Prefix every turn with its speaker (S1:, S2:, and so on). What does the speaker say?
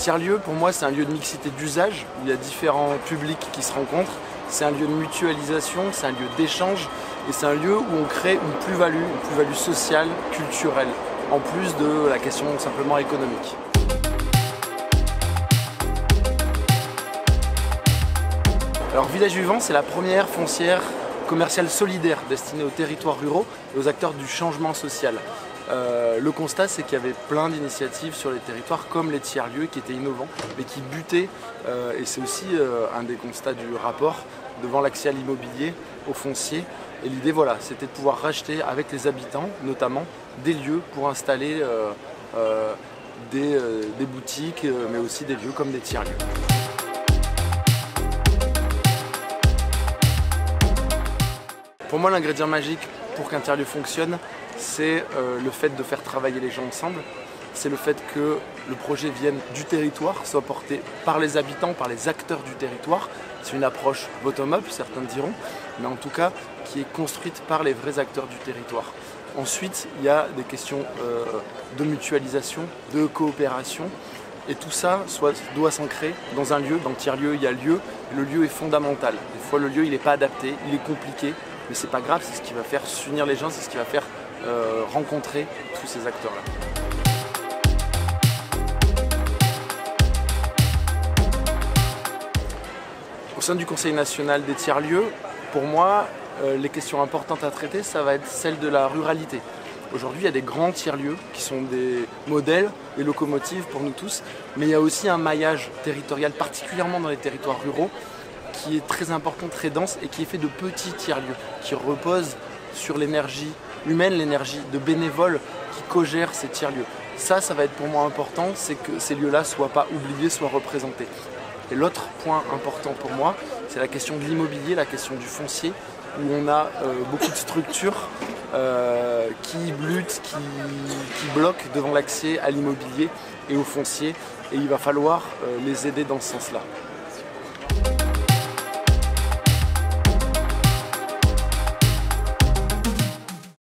S1: tiers-lieu, pour moi, c'est un lieu de mixité d'usage, où il y a différents publics qui se rencontrent. C'est un lieu de mutualisation, c'est un lieu d'échange, et c'est un lieu où on crée une plus-value sociale, culturelle, en plus de la question simplement économique. Alors Village Vivant, c'est la première foncière commerciale solidaire destinée aux territoires ruraux et aux acteurs du changement social. Le constat, c'est qu'il y avait plein d'initiatives sur les territoires comme les tiers-lieux qui étaient innovants mais qui butaient, et c'est aussi un des constats du rapport, devant l'accès à l'immobilier, au foncier. Et l'idée, voilà, c'était de pouvoir racheter avec les habitants, notamment, des lieux pour installer des boutiques, mais aussi des lieux comme des tiers-lieux. Pour moi, l'ingrédient magique pour qu'un tiers-lieu fonctionne, c'est le fait de faire travailler les gens ensemble. C'est le fait que le projet vienne du territoire, soit porté par les habitants, par les acteurs du territoire. C'est une approche bottom-up, certains diront, mais en tout cas qui est construite par les vrais acteurs du territoire. Ensuite, il y a des questions de mutualisation, de coopération, et tout ça doit s'ancrer dans un lieu. Dans le tiers-lieu, il y a lieu, et le lieu est fondamental. Des fois, le lieu, il n'est pas adapté, il est compliqué, mais c'est pas grave, c'est ce qui va faire s'unir les gens, c'est ce qui va faire rencontrer tous ces acteurs-là. Au sein du Conseil national des tiers-lieux, pour moi, les questions importantes à traiter, ça va être celle de la ruralité. Aujourd'hui, il y a des grands tiers-lieux qui sont des modèles, des locomotives pour nous tous, mais il y a aussi un maillage territorial, particulièrement dans les territoires ruraux, qui est très important, très dense et qui est fait de petits tiers-lieux, qui reposent sur l'énergie humaine, l'énergie de bénévoles qui co-gèrent ces tiers-lieux. Ça va être pour moi important, c'est que ces lieux-là ne soient pas oubliés, soient représentés. Et l'autre point important pour moi, c'est la question de l'immobilier, la question du foncier, où on a beaucoup de structures qui blutent, qui bloquent devant l'accès à l'immobilier et au foncier, et il va falloir les aider dans ce sens-là.